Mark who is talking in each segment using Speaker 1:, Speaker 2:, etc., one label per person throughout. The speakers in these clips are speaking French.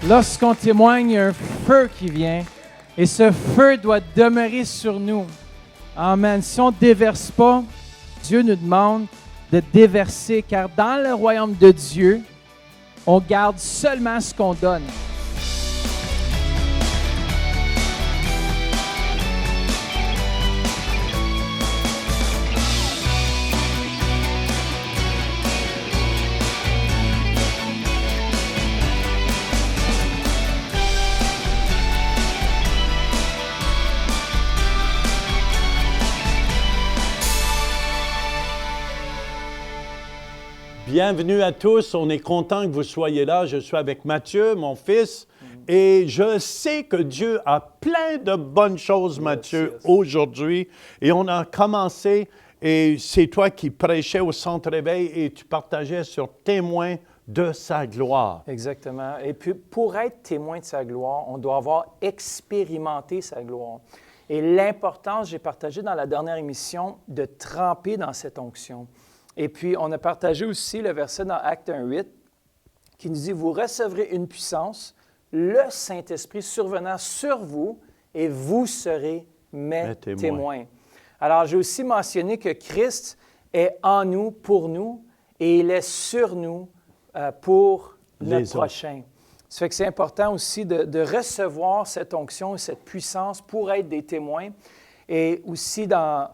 Speaker 1: Lorsqu'on témoigne, il y a un feu qui vient et ce feu doit demeurer sur nous. Amen. Si on ne déverse pas, Dieu nous demande de déverser, car dans le royaume de Dieu, on garde seulement ce qu'on donne.
Speaker 2: Bienvenue à tous, on est content que vous soyez là. Je suis avec Mathieu, mon fils, et je sais que Dieu a plein de bonnes choses, Mathieu, aujourd'hui. Et on a commencé, et c'est toi qui prêchais au Centre Éveil et tu partageais sur témoin de sa gloire.
Speaker 3: Exactement. Et puis, pour être témoin de sa gloire, on doit avoir expérimenté sa gloire. Et l'importance, j'ai partagé dans la dernière émission, de tremper dans cette onction. Et puis, on a partagé aussi le verset dans Actes 1:8 qui nous dit « Vous recevrez une puissance, le Saint-Esprit survenant sur vous, et vous serez mes témoins. » Alors, j'ai aussi mentionné que Christ est en nous, pour nous, et il est sur nous pour notre prochain. Ça fait que c'est important aussi de recevoir cette onction et cette puissance pour être des témoins. Et aussi dans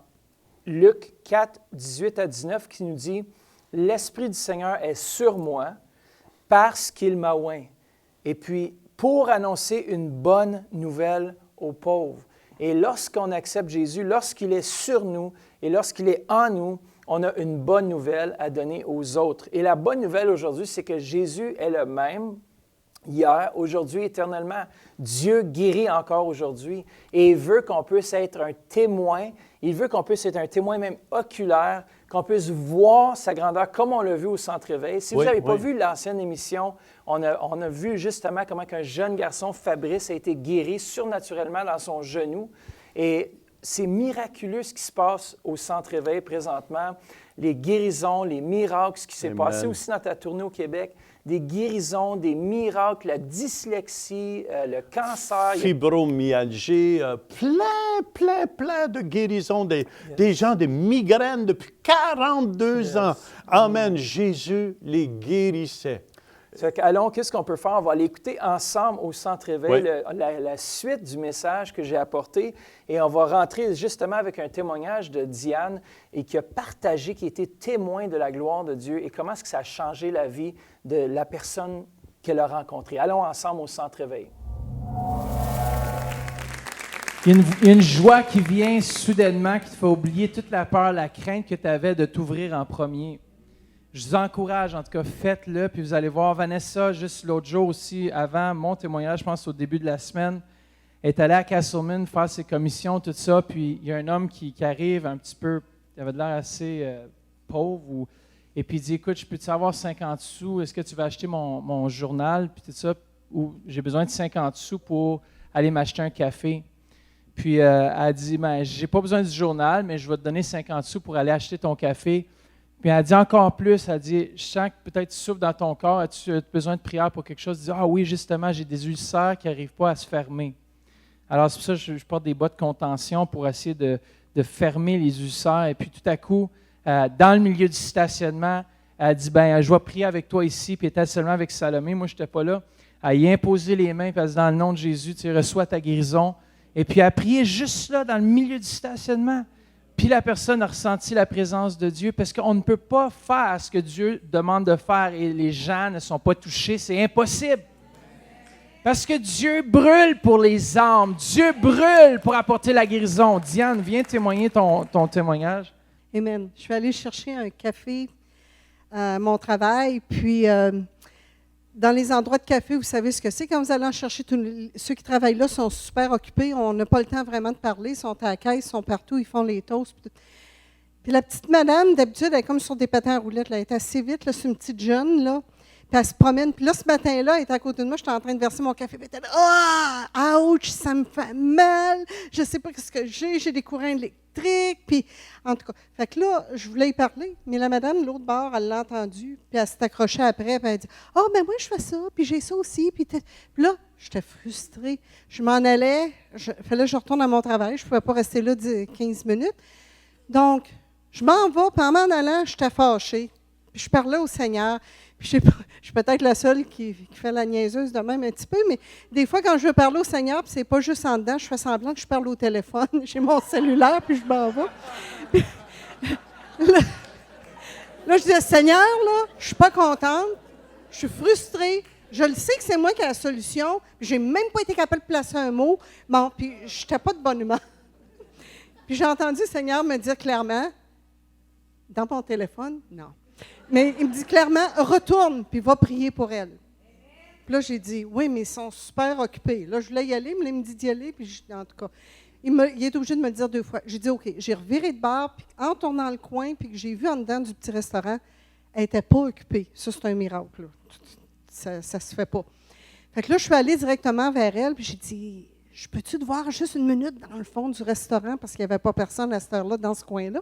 Speaker 3: Luc 4, 18 à 19, qui nous dit « L'Esprit du Seigneur est sur moi parce qu'il m'a oint. » Et puis, pour annoncer une bonne nouvelle aux pauvres. Et lorsqu'on accepte Jésus, lorsqu'il est sur nous et lorsqu'il est en nous, on a une bonne nouvelle à donner aux autres. Et la bonne nouvelle aujourd'hui, c'est que Jésus est le même hier, aujourd'hui, éternellement. Dieu guérit encore aujourd'hui et il veut qu'on puisse être un témoin. Il veut qu'on puisse être un témoin même oculaire, qu'on puisse voir sa grandeur comme on l'a vu au Centre Éveil. Si vous n'avez pas vu l'ancienne émission, on a vu justement comment un jeune garçon, Fabrice, a été guéri surnaturellement dans son genou. Et c'est miraculeux ce qui se passe au Centre Éveil présentement. Les guérisons, les miracles, ce qui s'est passé aussi dans ta tournée au Québec. Des guérisons, des miracles, la dyslexie, le cancer.
Speaker 2: Fibromyalgie, plein de guérisons, des gens de migraines depuis 42 ans. Amen. Jésus les guérissait.
Speaker 3: Allons, qu'est-ce qu'on peut faire? On va aller écouter ensemble au Centre Éveil la suite du message que j'ai apporté et on va rentrer justement avec un témoignage de Diane et qui a partagé, qui était témoin de la gloire de Dieu et comment est-ce que ça a changé la vie de la personne qu'elle a rencontrée. Allons ensemble au Centre Éveil.
Speaker 1: Il y a une joie qui vient soudainement qui te fait oublier toute la peur, la crainte que tu avais de t'ouvrir en premier. Je vous encourage, en tout cas, faites-le, puis vous allez voir Vanessa, juste l'autre jour aussi, avant mon témoignage, je pense au début de la semaine, est allée à Castleman faire ses commissions, tout ça, puis il y a un homme qui arrive un petit peu, il avait de l'air assez pauvre, et puis il dit « Écoute, je peux-tu avoir 50 sous? Est-ce que tu vas acheter mon journal? » Puis tout ça, ou j'ai besoin de 50 sous pour aller m'acheter un café. Puis elle dit « J'ai pas besoin du journal, mais je vais te donner 50 sous pour aller acheter ton café. » Puis elle dit encore plus, elle dit « Je sens que peut-être tu souffres dans ton corps, as-tu besoin de prière pour quelque chose? » Elle dit « Ah oui, justement, j'ai des ulcères qui n'arrivent pas à se fermer. » Alors c'est pour ça que je porte des bas de contention pour essayer de fermer les ulcères. Et puis tout à coup, dans le milieu du stationnement, elle dit « Je vais prier avec toi ici. » Puis elle était seulement avec Salomé, moi je n'étais pas là. Elle y a imposé les mains, puis elle dit « Dans le nom de Jésus, tu reçois ta guérison. » Et puis elle a prié juste là, dans le milieu du stationnement. Puis la personne a ressenti la présence de Dieu parce qu'on ne peut pas faire ce que Dieu demande de faire et les gens ne sont pas touchés. C'est impossible. Parce que Dieu brûle pour les âmes. Dieu brûle pour apporter la guérison. Diane, viens témoigner ton témoignage.
Speaker 4: Amen. Je suis allée chercher un café à mon travail, puis dans les endroits de café, vous savez ce que c'est. Quand vous allez en chercher, ceux qui travaillent là sont super occupés. On n'a pas le temps vraiment de parler. Ils sont à la caisse, ils sont partout, ils font les toasts. Puis la petite madame, d'habitude, elle est comme sur des patins à roulettes. Là. Elle est assez vite, là, c'est une petite jeune. Là. Puis elle se promène. Puis là, ce matin-là, elle était à côté de moi, j'étais en train de verser mon café. Puis elle était là, « Ah! Ouch! Ça me fait mal! Je ne sais pas ce que j'ai des courants électriques. » Puis, en tout cas, fait que là, je voulais y parler. Mais la madame, de l'autre bord, elle l'a entendu. Puis elle s'est accrochée après. Puis elle dit, « Ah, ben moi, je fais ça. Puis j'ai ça aussi. » Puis là, j'étais frustrée. Je m'en allais. Fallait que je retourne à mon travail. Je ne pouvais pas rester là 15 minutes. Donc, je m'en vais. Puis en m'en allant, j'étais fâchée. Puis je parlais au Seigneur. Puis je suis peut-être la seule qui fait la niaiseuse de même un petit peu, mais des fois, quand je veux parler au Seigneur, puis c'est pas juste en dedans, je fais semblant que je parle au téléphone. J'ai mon cellulaire, puis je m'en vais. Puis, là, je dis, Seigneur, là, je suis pas contente, je suis frustrée, je le sais que c'est moi qui ai la solution, j'ai même pas été capable de placer un mot. Bon, puis je n'étais pas de bonne humeur. Puis j'ai entendu le Seigneur me dire clairement, dans mon téléphone, non. Mais il me dit clairement, retourne, puis va prier pour elle. Puis là, j'ai dit, oui, mais ils sont super occupés. Là, je voulais y aller, mais il me dit d'y aller, puis en tout cas, il est obligé de me le dire 2 fois. J'ai dit, OK, j'ai reviré de bord, puis en tournant le coin, puis que j'ai vu en dedans du petit restaurant, elle n'était pas occupée. Ça, c'est un miracle, là. Ça ne se fait pas. Fait que là, je suis allée directement vers elle, puis j'ai dit, je peux-tu te voir juste 1 minute dans le fond du restaurant, parce qu'il n'y avait pas personne à cette heure-là dans ce coin-là?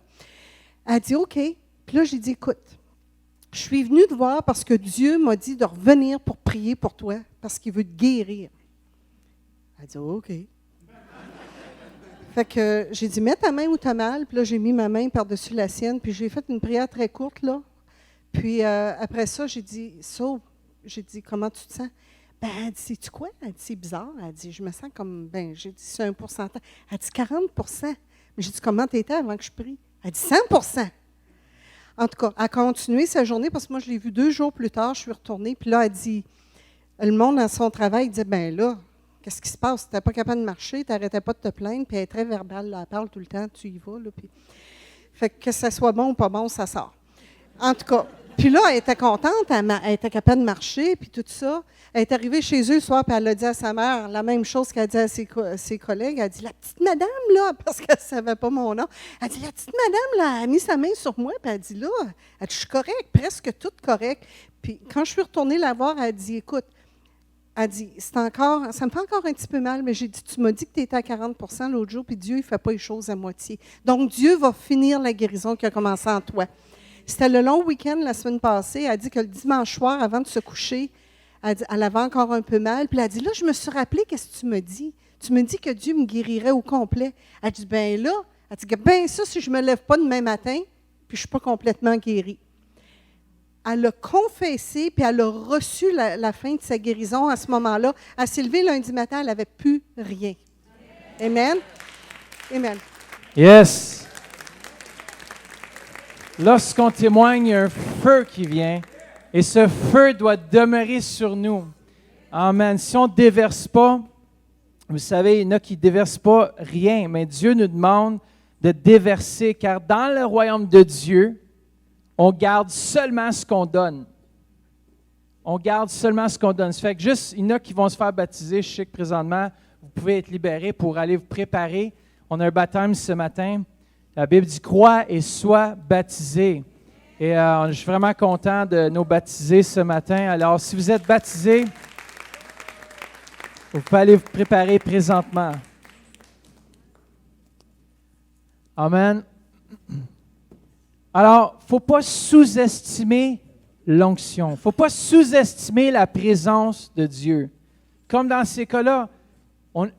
Speaker 4: Elle a dit, OK. Puis là, j'ai dit, écoute, je suis venue te voir parce que Dieu m'a dit de revenir pour prier pour toi, parce qu'il veut te guérir. Elle a dit, OK. Fait que j'ai dit, mets ta main où tu as mal. Puis là, j'ai mis ma main par-dessus la sienne, puis j'ai fait une prière très courte, là. Puis après ça, j'ai dit, j'ai dit, comment tu te sens? Ben, elle dit, sais-tu quoi? Elle dit, c'est bizarre. Elle dit, je me sens comme, j'ai dit, c'est un pourcentage. Elle dit, 40 Mais j'ai dit, comment tu étais avant que je prie? Elle dit, 100 En tout cas, elle a continué sa journée parce que moi, je l'ai vue 2 jours plus tard. Je suis retournée. Puis là, elle dit, le monde dans son travail, il disait, ben là, qu'est-ce qui se passe? Tu n'étais pas capable de marcher, tu n'arrêtais pas de te plaindre. Puis elle est très verbale, là, elle parle tout le temps, tu y vas. Là, puis... Fait que ça soit bon ou pas bon, ça sort. En tout cas, puis là, elle était contente, elle était capable de marcher, puis tout ça. Elle est arrivée chez eux le soir, puis elle a dit à sa mère la même chose qu'elle dit à ses collègues. Elle a dit, la petite madame, là, parce qu'elle ne savait pas mon nom, elle dit, la petite madame, là, elle a mis sa main sur moi, puis elle dit, là, elle dit, je suis correcte, presque toute correcte. Puis quand je suis retournée la voir, elle dit, écoute, elle dit, ça me fait encore un petit peu mal, mais j'ai dit, tu m'as dit que tu étais à 40 l'autre jour, puis Dieu, il ne fait pas les choses à moitié. Donc, Dieu va finir la guérison qui a commencé en toi. C'était le long week-end la semaine passée. Elle a dit que le dimanche soir, avant de se coucher, elle avait encore un peu mal. Puis elle a dit, là, je me suis rappelé, qu'est-ce que tu me dis? Tu me dis que Dieu me guérirait au complet. Elle a dit, ben là, elle dit, ben ça, si je ne me lève pas demain matin, puis je ne suis pas complètement guérie. Elle a confessé, puis elle a reçu la fin de sa guérison à ce moment-là. Elle s'est levée lundi matin, elle n'avait plus rien. Amen? Amen.
Speaker 1: Yes! Lorsqu'on témoigne, il y a un feu qui vient et ce feu doit demeurer sur nous. Amen. Si on ne déverse pas, vous savez, il y en a qui ne déversent pas rien, mais Dieu nous demande de déverser, car dans le royaume de Dieu, on garde seulement ce qu'on donne. On garde seulement ce qu'on donne. Ça fait que juste, il y en a qui vont se faire baptiser. Je sais que présentement, vous pouvez être libérés pour aller vous préparer. On a un baptême ce matin. La Bible dit « Crois et sois baptisé ». Et je suis vraiment content de nous baptiser ce matin. Alors, si vous êtes baptisé, vous pouvez aller vous préparer présentement. Amen. Alors, il ne faut pas sous-estimer l'onction. Il ne faut pas sous-estimer la présence de Dieu. Comme dans ces cas-là,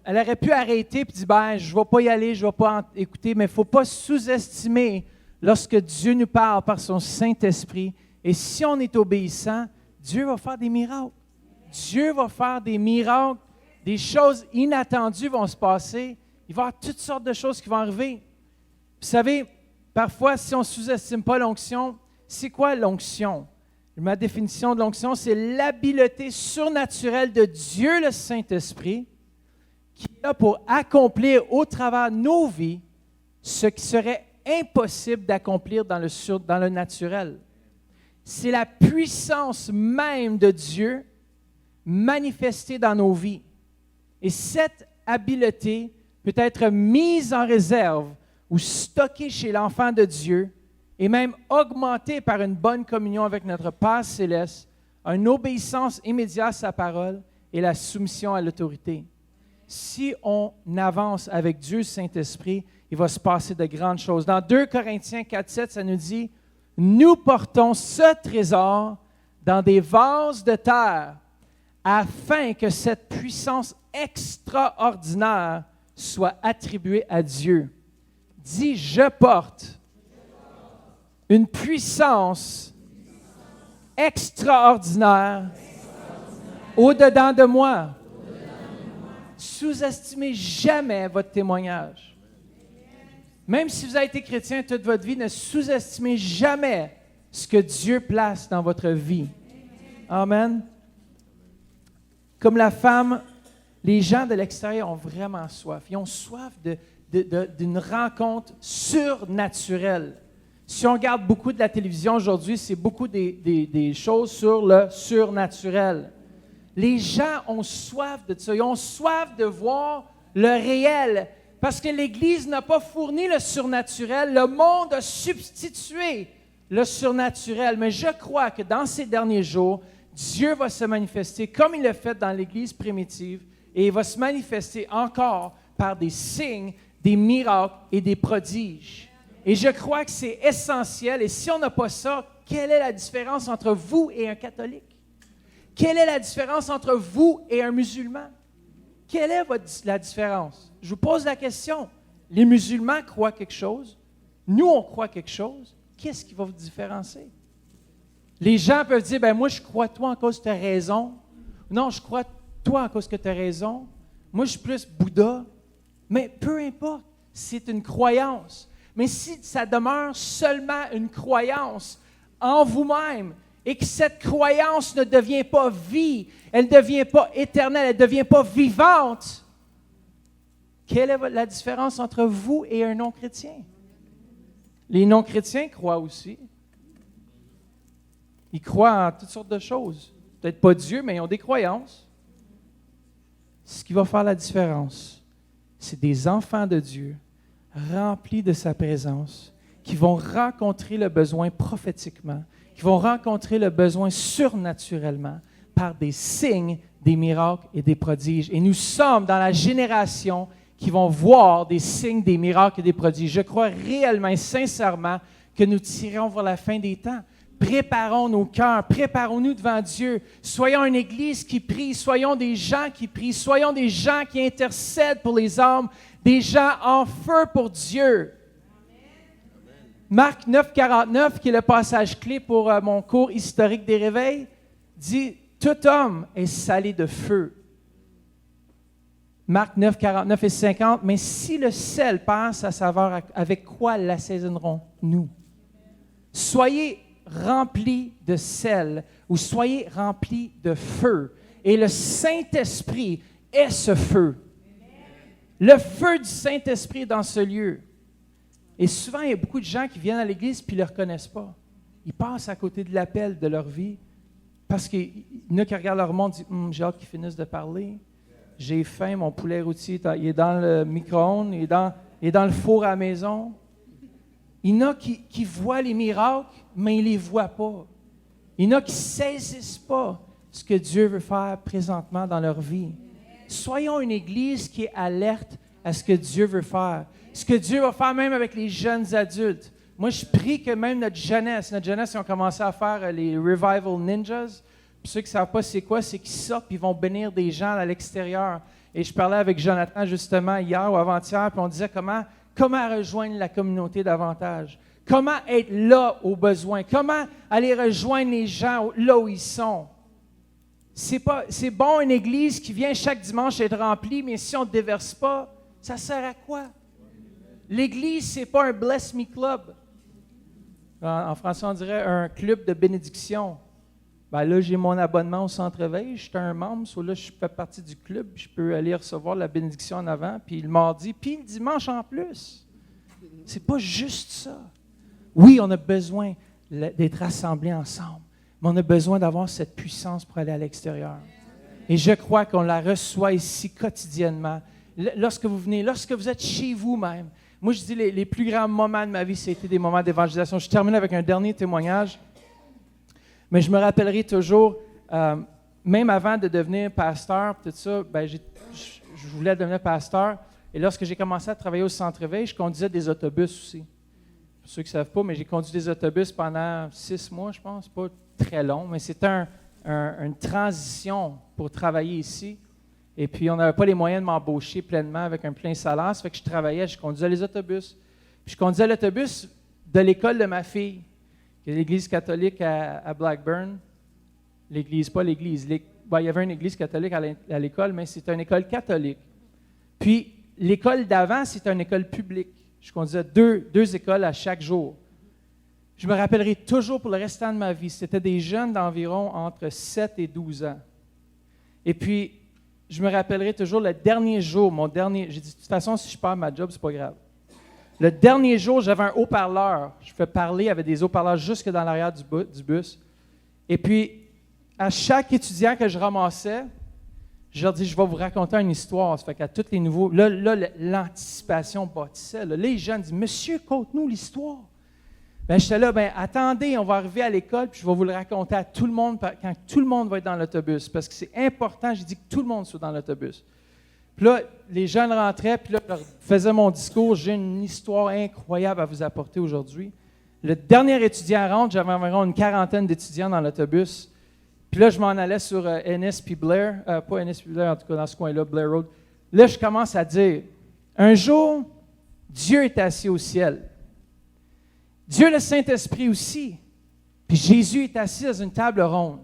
Speaker 1: elle aurait pu arrêter et dire, ben, je ne vais pas y aller, je ne vais pas écouter, mais il ne faut pas sous-estimer lorsque Dieu nous parle par son Saint-Esprit. Et si on est obéissant, Dieu va faire des miracles. Dieu va faire des miracles, des choses inattendues vont se passer. Il va y avoir toutes sortes de choses qui vont arriver. Vous savez, parfois, si on ne sous-estime pas l'onction, c'est quoi l'onction? Ma définition de l'onction, c'est l'habileté surnaturelle de Dieu, le Saint-Esprit, qui est là pour accomplir au travers de nos vies ce qui serait impossible d'accomplir dans le naturel. C'est la puissance même de Dieu manifestée dans nos vies. Et cette habileté peut être mise en réserve ou stockée chez l'enfant de Dieu et même augmentée par une bonne communion avec notre Père céleste une obéissance immédiate à sa parole et la soumission à l'autorité. Si on avance avec Dieu, Saint-Esprit, il va se passer de grandes choses. Dans 2 Corinthiens 4:7, ça nous dit « Nous portons ce trésor dans des vases de terre afin que cette puissance extraordinaire soit attribuée à Dieu. » Dis « Je porte une puissance extraordinaire au-dedans de moi. » Sous-estimez jamais votre témoignage. Même si vous avez été chrétien toute votre vie, ne sous-estimez jamais ce que Dieu place dans votre vie. Amen. Comme la femme, les gens de l'extérieur ont vraiment soif. Ils ont soif d'une rencontre surnaturelle. Si on regarde beaucoup de la télévision aujourd'hui, c'est beaucoup des choses sur le surnaturel. Les gens ont soif de ça. Ils ont soif de voir le réel. Parce que l'Église n'a pas fourni le surnaturel. Le monde a substitué le surnaturel. Mais je crois que dans ces derniers jours, Dieu va se manifester comme il l'a fait dans l'Église primitive. Et il va se manifester encore par des signes, des miracles et des prodiges. Et je crois que c'est essentiel. Et si on n'a pas ça, quelle est la différence entre vous et un catholique? Quelle est la différence entre vous et un musulman? Quelle est la différence? Je vous pose la question. Les musulmans croient quelque chose. Nous, on croit quelque chose. Qu'est-ce qui va vous différencier? Les gens peuvent dire, ben moi, je crois toi en cause que tu as raison. Non, je crois toi en cause que tu as raison. Moi, je suis plus Bouddha. Mais peu importe, c'est une croyance. Mais si ça demeure seulement une croyance en vous-même, et que cette croyance ne devient pas vie, elle ne devient pas éternelle, elle ne devient pas vivante, quelle est la différence entre vous et un non-chrétien? Les non-chrétiens croient aussi. Ils croient en toutes sortes de choses. Peut-être pas Dieu, mais ils ont des croyances. Ce qui va faire la différence, c'est des enfants de Dieu remplis de sa présence, qui vont rencontrer le besoin prophétiquement, qui vont rencontrer le besoin surnaturellement par des signes, des miracles et des prodiges. Et nous sommes dans la génération qui vont voir des signes, des miracles et des prodiges. Je crois réellement et sincèrement que nous tirons vers la fin des temps. Préparons nos cœurs, préparons-nous devant Dieu. Soyons une Église qui prie, soyons des gens qui prient, soyons des gens qui intercèdent pour les âmes, des gens en feu pour Dieu. Marc 9, 49, qui est le passage clé pour mon cours historique des réveils, dit « Tout homme est salé de feu ». Marc 9, 49 et 50, « Mais si le sel perd sa saveur, avec quoi l'assaisonnerons-nous? Soyez remplis de sel ou soyez remplis de feu. Et le Saint-Esprit est ce feu. Le feu du Saint-Esprit est dans ce lieu. Et souvent, il y a beaucoup de gens qui viennent à l'Église et ne le reconnaissent pas. Ils passent à côté de l'appel de leur vie parce qu'il y en a qui regardent leur monde et disent « J'ai hâte qu'ils finissent de parler. J'ai faim, mon poulet rôti, il est dans le micro-ondes, il est dans le four à la maison. » Il y en a qui voient les miracles, mais ils ne les voient pas. Il y en a qui ne saisissent pas ce que Dieu veut faire présentement dans leur vie. Soyons une Église qui est alerte à ce que Dieu veut faire. Ce que Dieu va faire même avec les jeunes adultes. Moi, je prie que même notre jeunesse, ils ont commencé à faire les Revival Ninjas. Puis ceux qui ne savent pas c'est quoi, c'est qu'ils sortent et ils vont bénir des gens à l'extérieur. Et je parlais avec Jonathan justement hier ou avant-hier, puis on disait comment rejoindre la communauté davantage. Comment être là aux besoins. Comment aller rejoindre les gens là où ils sont. C'est bon une église qui vient chaque dimanche être remplie, mais si on ne déverse pas, ça sert à quoi? L'église, ce n'est pas un Bless Me Club. En français, on dirait un club de bénédiction. Ben là, j'ai mon abonnement au Centre-Veille, je suis un membre, là, je fais partie du club, je peux aller recevoir la bénédiction en avant, puis le mardi, puis le dimanche en plus. C'est pas juste ça. Oui, on a besoin d'être rassemblés ensemble, mais on a besoin d'avoir cette puissance pour aller à l'extérieur. Et je crois qu'on la reçoit ici quotidiennement. Lorsque vous venez, lorsque vous êtes chez vous-même. Moi, je dis les plus grands moments de ma vie, c'était des moments d'évangélisation. Je termine avec un dernier témoignage. Mais je me rappellerai toujours, même avant de devenir pasteur, tout ça, ben, je voulais devenir pasteur. Et lorsque j'ai commencé à travailler au centre-ville, je conduisais des autobus aussi. Pour ceux qui ne savent pas, mais j'ai conduit des autobus pendant 6 mois, je pense. Pas très long, mais c'était une transition pour travailler ici. Et puis, on n'avait pas les moyens de m'embaucher pleinement avec un plein salaire. Ça fait que je conduisais les autobus. Puis, je conduisais l'autobus de l'école de ma fille, qui est l'église catholique à Blackburn. L'église, pas l'église. Il y avait une église catholique à l'école, mais c'était une école catholique. Puis, l'école d'avant, c'était une école publique. Je conduisais deux écoles à chaque jour. Je me rappellerai toujours pour le restant de ma vie. C'était des jeunes d'environ entre 7 et 12 ans. Et puis, je me rappellerai toujours le dernier jour, j'ai dit, de toute façon, si je perds ma job, c'est pas grave. Le dernier jour, j'avais un haut-parleur. Je pouvais parler avec des haut-parleurs jusque dans l'arrière du bus. Et puis, à chaque étudiant que je ramassais, je leur dis, je vais vous raconter une histoire. Ça fait qu'à tous les nouveaux, là l'anticipation bâtissait. Là, les jeunes disent, monsieur, conte-nous l'histoire. Ben, j'étais là, attendez, on va arriver à l'école, puis je vais vous le raconter à tout le monde quand tout le monde va être dans l'autobus. Parce que c'est important, j'ai dit que tout le monde soit dans l'autobus. Puis là, les jeunes rentraient, puis là, je leur faisais mon discours. J'ai une histoire incroyable à vous apporter aujourd'hui. Le dernier étudiant rentre, j'avais environ une 40aine d'étudiants dans l'autobus. Puis là, je m'en allais sur Ennis puis Blair, pas Ennis puis Blair, en tout cas dans ce coin-là, Blair Road. Là, je commence à dire, un jour, Dieu est assis au ciel. Dieu le Saint-Esprit aussi. Puis Jésus est assis dans une table ronde.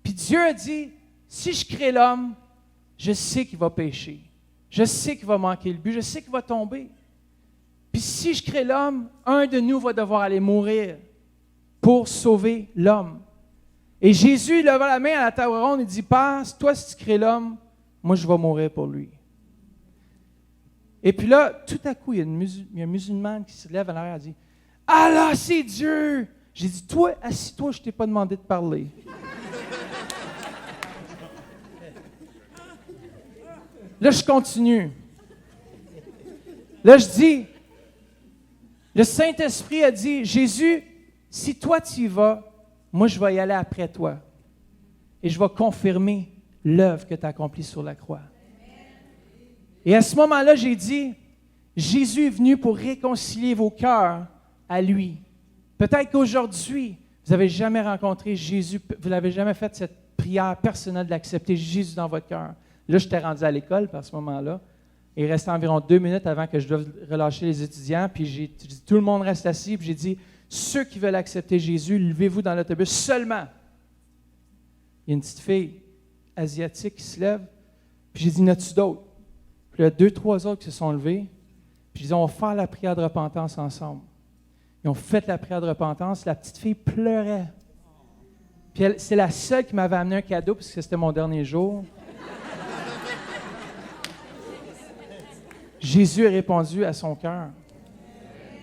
Speaker 1: Puis Dieu a dit, si je crée l'homme, je sais qu'il va pécher. Je sais qu'il va manquer le but. Je sais qu'il va tomber. Puis si je crée l'homme, un de nous va devoir aller mourir pour sauver l'homme. Et Jésus leva la main à la table ronde et dit, Père, toi, si tu crées l'homme, moi, je vais mourir pour lui. Et puis là, tout à coup, il y a une musulmane qui se lève à l'arrière et dit, Allah, c'est Dieu! J'ai dit, toi, assis-toi, je ne t'ai pas demandé de parler. Là, je continue. Là, je dis, le Saint-Esprit a dit, Jésus, si toi tu y vas, moi, je vais y aller après toi. Et je vais confirmer l'œuvre que tu as accomplie sur la croix. Et à ce moment-là, j'ai dit, Jésus est venu pour réconcilier vos cœurs à lui. Peut-être qu'aujourd'hui, vous n'avez jamais rencontré Jésus, vous n'avez jamais fait cette prière personnelle d'accepter Jésus dans votre cœur. Là, j'étais rendu à l'école à ce moment-là. Il restait environ 2 minutes avant que je doive relâcher les étudiants. Puis j'ai dit, tout le monde reste assis. Puis j'ai dit, ceux qui veulent accepter Jésus, levez-vous dans l'autobus seulement. Il y a une petite fille asiatique qui se lève. Puis j'ai dit, n'as-tu d'autres? Puis il y a 2, 3 autres qui se sont levés. Puis j'ai dit, on va faire la prière de repentance ensemble. Ils ont fait la prière de repentance. La petite fille pleurait. Puis c'est la seule qui m'avait amené un cadeau parce que c'était mon dernier jour. Jésus a répondu à son cœur.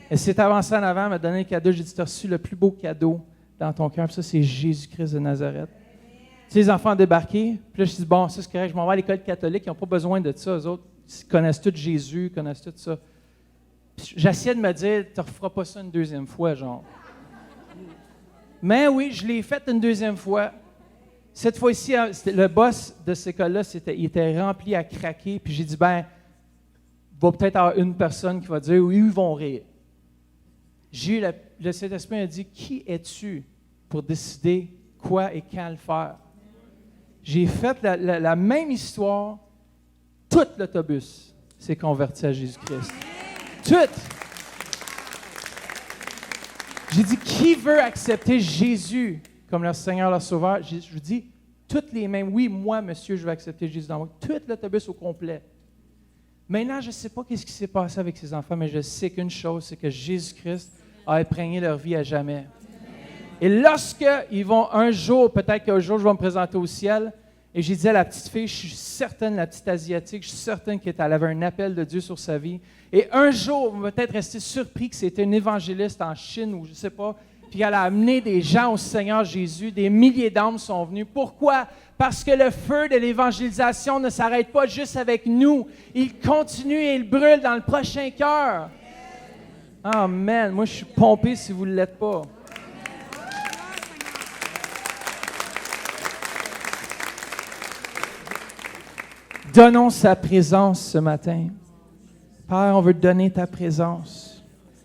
Speaker 1: Elle s'est avancée en avant, m'a donné un cadeau. J'ai dit, tu as reçu le plus beau cadeau dans ton cœur. Puis ça, c'est Jésus-Christ de Nazareth. Tu sais, les enfants ont débarqué. Puis là, je dis, bon, ça c'est correct, je m'en vais à l'école catholique. Ils n'ont pas besoin de ça, eux autres. Ils connaissent tout Jésus, ils connaissent tout ça. Puis j'essayais de me dire, tu ne referas pas ça une deuxième fois, genre. Mais oui, je l'ai fait une deuxième fois. Cette fois-ci, le boss de cette école-là, il était rempli à craquer. Puis j'ai dit, il va peut-être avoir une personne qui va dire, oui, ils vont rire. Le Saint-Esprit a dit, qui es-tu pour décider quoi et quand le faire? J'ai fait la même histoire. Tout l'autobus s'est converti à Jésus-Christ. Tout. J'ai dit, qui veut accepter Jésus comme leur Seigneur, leur Sauveur? Je vous dis, toutes les mêmes. Oui, moi, monsieur, je veux accepter Jésus dans moi. Tout l'autobus au complet. Maintenant, je ne sais pas ce qui s'est passé avec ces enfants, mais je sais qu'une chose, c'est que Jésus-Christ a imprégné leur vie à jamais. Et lorsqu'ils vont un jour, peut-être qu'un jour, je vais me présenter au ciel, et j'ai dit à la petite fille, je suis certaine, la petite Asiatique, je suis certaine qu'elle avait un appel de Dieu sur sa vie. Et un jour, on va peut-être rester surpris que c'était une évangéliste en Chine ou je ne sais pas, puis elle a amené des gens au Seigneur Jésus, des milliers d'âmes sont venues. Pourquoi? Parce que le feu de l'évangélisation ne s'arrête pas juste avec nous. Il continue et il brûle dans le prochain cœur. Amen. Moi, je suis pompé si vous ne l'êtes pas. Donnons sa présence ce matin. Père, on veut te donner ta présence.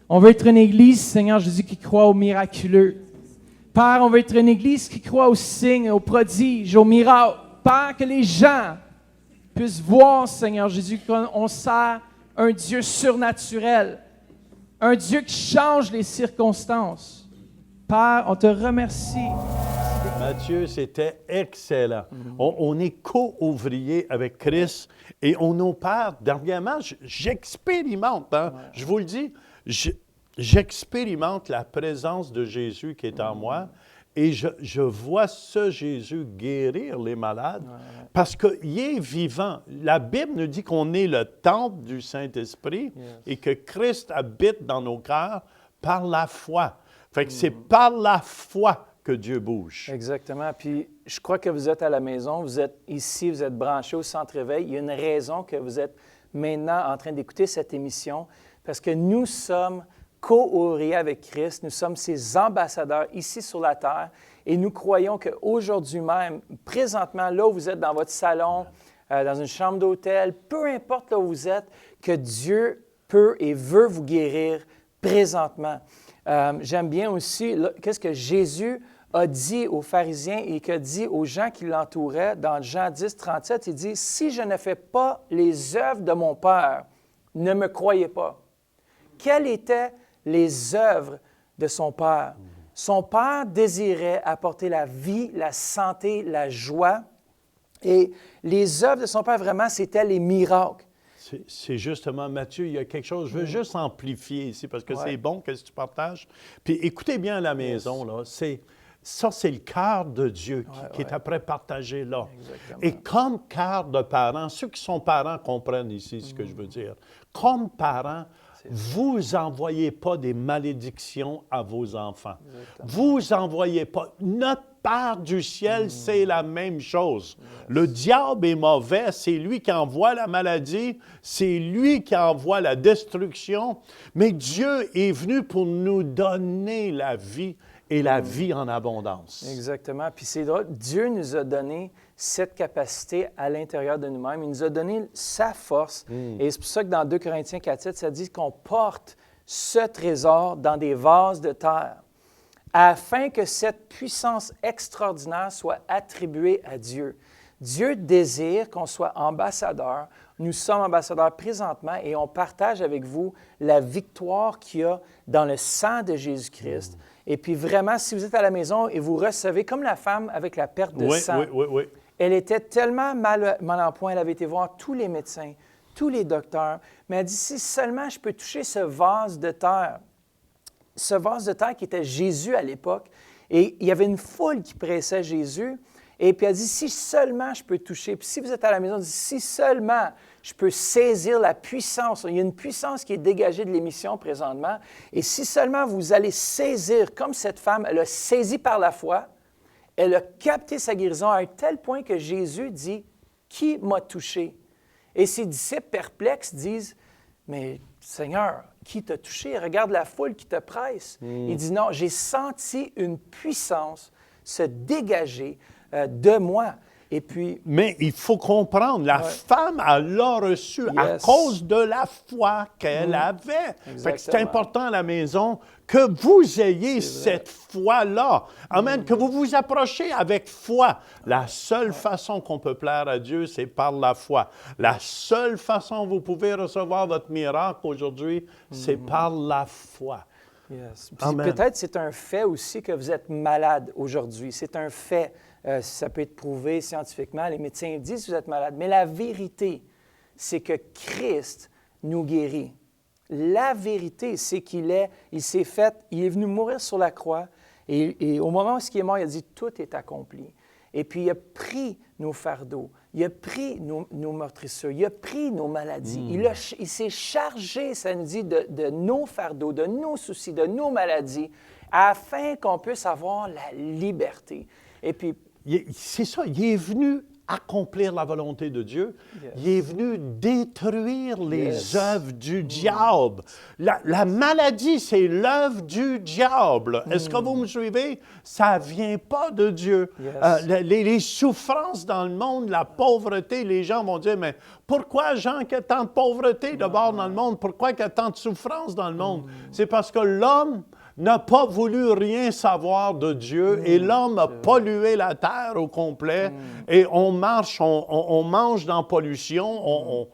Speaker 1: On veut être une église, Seigneur Jésus, qui croit au miraculeux. Père, on veut être une église qui croit aux signes, aux prodiges, aux miracles. Père, que les gens puissent voir, Seigneur Jésus, qu'on sert un Dieu surnaturel, un Dieu qui change les circonstances. Père, on te remercie.
Speaker 2: Mathieu, c'était excellent. On est co-ouvrier avec Christ et on opère. Dernièrement, j'expérimente, je vous le dis, j'expérimente la présence de Jésus qui est en moi et je vois ce Jésus guérir les malades parce qu'il est vivant. La Bible nous dit qu'on est le temple du Saint-Esprit et que Christ habite dans nos cœurs par la foi. Fait que c'est par la foi que Dieu bouge.
Speaker 3: Exactement. Puis, je crois que vous êtes à la maison, vous êtes ici, vous êtes branchés au Centre Éveil. Il y a une raison que vous êtes maintenant en train d'écouter cette émission, parce que nous sommes co-ouvriers avec Christ, nous sommes ses ambassadeurs ici sur la terre, et nous croyons qu'aujourd'hui même, présentement, là où vous êtes dans votre salon, dans une chambre d'hôtel, peu importe là où vous êtes, que Dieu peut et veut vous guérir présentement. J'aime bien aussi, qu'est-ce que Jésus a dit aux pharisiens et qu'a dit aux gens qui l'entouraient dans Jean 10, 37, il dit « Si je ne fais pas les œuvres de mon Père, ne me croyez pas. » Quelles étaient les œuvres de son Père? Son Père désirait apporter la vie, la santé, la joie. Et les œuvres de son Père, vraiment, c'était les miracles.
Speaker 2: C'est justement, Mathieu, il y a quelque chose, je veux juste amplifier ici parce que c'est bon que tu partages. Puis écoutez bien à la maison, là, ça, c'est le cœur de Dieu qui est après partagé là.
Speaker 3: Exactement.
Speaker 2: Et comme cœur de parents, ceux qui sont parents comprennent ici ce que je veux dire. Comme parents, vous n'envoyez pas des malédictions à vos enfants. Exactement. Vous n'envoyez pas. Notre Père du ciel, c'est la même chose. Yes. Le diable est mauvais, c'est lui qui envoie la maladie, c'est lui qui envoie la destruction, mais Dieu est venu pour nous donner la vie et la vie en abondance.
Speaker 3: Exactement. Puis c'est drôle, Dieu nous a donné cette capacité à l'intérieur de nous-mêmes. Il nous a donné sa force. Et c'est pour ça que dans 2 Corinthiens 4,7, ça dit qu'on porte ce trésor dans des vases de terre, afin que cette puissance extraordinaire soit attribuée à Dieu. Dieu désire qu'on soit ambassadeur. Nous sommes ambassadeurs présentement et on partage avec vous la victoire qu'il y a dans le sang de Jésus-Christ. Et puis vraiment, si vous êtes à la maison et vous recevez, comme la femme avec la perte de sang, elle était tellement mal en point, elle avait été voir tous les médecins, tous les docteurs, mais elle dit, si seulement je peux toucher ce vase de terre qui était Jésus à l'époque, et il y avait une foule qui pressait Jésus, et puis elle dit, si seulement je peux toucher, puis si vous êtes à la maison, elle dit, si seulement je peux saisir la puissance, il y a une puissance qui est dégagée de l'émission présentement, et si seulement vous allez saisir, comme cette femme, elle a saisi par la foi, elle a capté sa guérison à un tel point que Jésus dit, qui m'a touché? Et ses disciples perplexes disent, mais Seigneur, qui t'a touché? Regarde la foule qui te presse. Il dit, non, j'ai senti une puissance se dégager de moi. Et puis,
Speaker 2: mais il faut comprendre, la femme, elle l'a reçu à cause de la foi qu'elle avait. Fait que c'est important à la maison que vous ayez cette foi-là. Amen. Que vous vous approchiez avec foi. La seule façon qu'on peut plaire à Dieu, c'est par la foi. La seule façon que vous pouvez recevoir votre miracle aujourd'hui, c'est par la foi.
Speaker 3: Yes. Puis peut-être c'est un fait aussi que vous êtes malade aujourd'hui. C'est un fait. Ça peut être prouvé scientifiquement. Les médecins disent que vous êtes malade. Mais la vérité, c'est que Christ nous guérit. La vérité, c'est il est venu mourir sur la croix. Et au moment où il est mort, il a dit, tout est accompli. Et puis, il a pris nos fardeaux. Il a pris nos meurtrissures. Il a pris nos maladies. Il s'est chargé, ça nous dit, de nos fardeaux, de nos soucis, de nos maladies, afin qu'on puisse avoir la liberté. Et puis,
Speaker 2: c'est ça, il est venu accomplir la volonté de Dieu.
Speaker 3: Yes.
Speaker 2: Il est venu détruire les
Speaker 3: Yes.
Speaker 2: œuvres du diable. La maladie, c'est l'œuvre du diable. Est-ce que vous me suivez? Ça ne vient pas de Dieu.
Speaker 3: Yes.
Speaker 2: Les souffrances dans le monde, la pauvreté, les gens vont dire, mais pourquoi, Jean, qu'il y a tant de pauvreté d'abord dans le monde? Pourquoi il y a tant de souffrance dans le monde? C'est parce que l'homme n'a pas voulu rien savoir de Dieu et l'homme a pollué la terre au complet et on marche, on mange dans la pollution,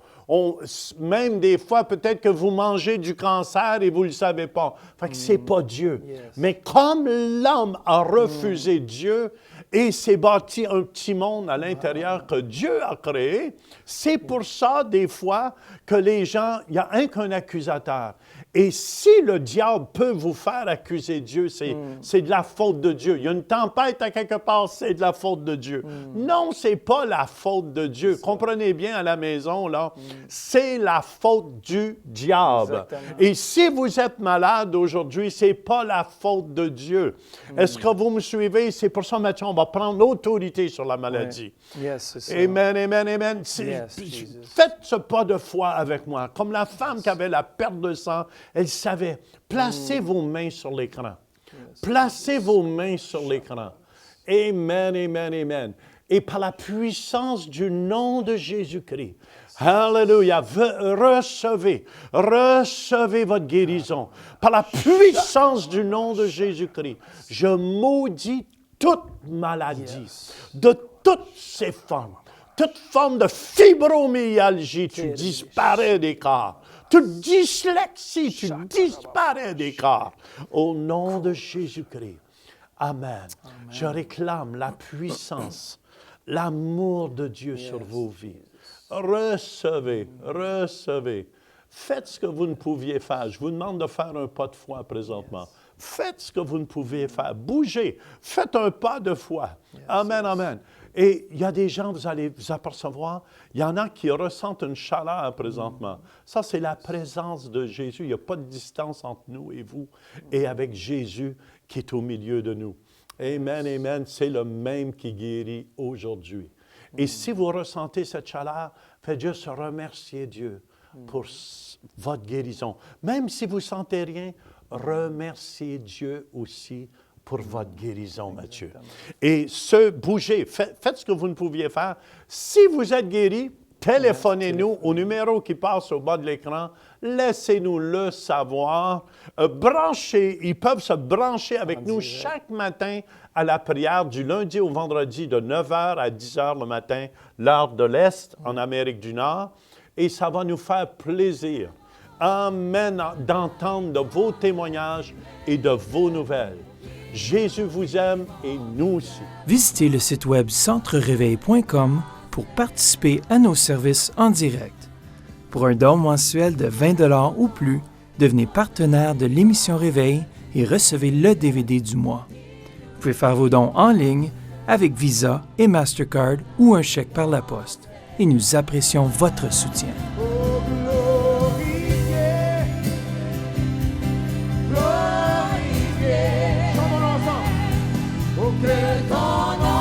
Speaker 2: même des fois, peut-être que vous mangez du cancer et vous ne le savez pas. Fait que c'est pas Dieu.
Speaker 3: Yes.
Speaker 2: Mais comme l'homme a refusé Dieu et s'est bâti un petit monde à l'intérieur que Dieu a créé, c'est pour ça, des fois, que les gens, il n'y a un qu'un accusateur. Et si le diable peut vous faire accuser Dieu, c'est de la faute de Dieu. Il y a une tempête à quelque part, c'est de la faute de Dieu. Non, ce n'est pas la faute de Dieu. Comprenez bien à la maison, là, c'est la faute du diable.
Speaker 3: Exactement.
Speaker 2: Et si vous êtes malade aujourd'hui, ce n'est pas la faute de Dieu. Est-ce que vous me suivez? C'est pour ça, Mathieu, on va prendre l'autorité sur la maladie.
Speaker 3: Yes, c'est ça.
Speaker 2: Amen, amen, amen.
Speaker 3: Yes, Jesus.
Speaker 2: Faites ce pas de foi avec moi. Comme la femme qui avait la perte de sang, elle savait. Placez vos mains sur l'écran. Placez vos mains sur l'écran. Amen, amen, amen. Et par la puissance du nom de Jésus-Christ, Alléluia, recevez votre guérison. Par la puissance du nom de Jésus-Christ, je maudis toute maladie, de toutes ces formes. Toute forme de fibromyalgie, tu disparais des corps. Toute dyslexie, tu disparais des corps. Au nom de Jésus-Christ. Amen. Je réclame la puissance, l'amour de Dieu sur vos vies. Recevez. Faites ce que vous ne pouviez faire. Je vous demande de faire un pas de foi présentement. Faites ce que vous ne pouviez faire. Bougez. Faites un pas de foi. Amen, amen. Et il y a des gens, vous allez vous apercevoir, il y en a qui ressentent une chaleur présentement. Ça, c'est la présence de Jésus. Il n'y a pas de distance entre nous et vous et avec Jésus qui est au milieu de nous. Amen, amen. C'est le même qui guérit aujourd'hui. Et si vous ressentez cette chaleur, faites juste remercier Dieu pour votre guérison. Même si vous ne sentez rien, remerciez Dieu aussi pour votre guérison, Mathieu. Et bougez, faites ce que vous ne pouviez faire. Si vous êtes guéri, téléphonez-nous au numéro qui passe au bas de l'écran. Laissez-nous le savoir. Ils peuvent se brancher avec nous chaque matin à la prière du lundi au vendredi de 9h à 10h le matin, l'heure de l'Est en Amérique du Nord. Et ça va nous faire plaisir. Amen, d'entendre de vos témoignages et de vos nouvelles. Jésus vous aime et nous aussi.
Speaker 1: Visitez le site web centrereveil.com pour participer à nos services en direct. Pour un don mensuel de 20 $ ou plus, devenez partenaire de l'émission Réveil et recevez le DVD du mois. Vous pouvez faire vos dons en ligne avec Visa et Mastercard ou un chèque par la poste. Et nous apprécions votre soutien.
Speaker 5: Que ton nom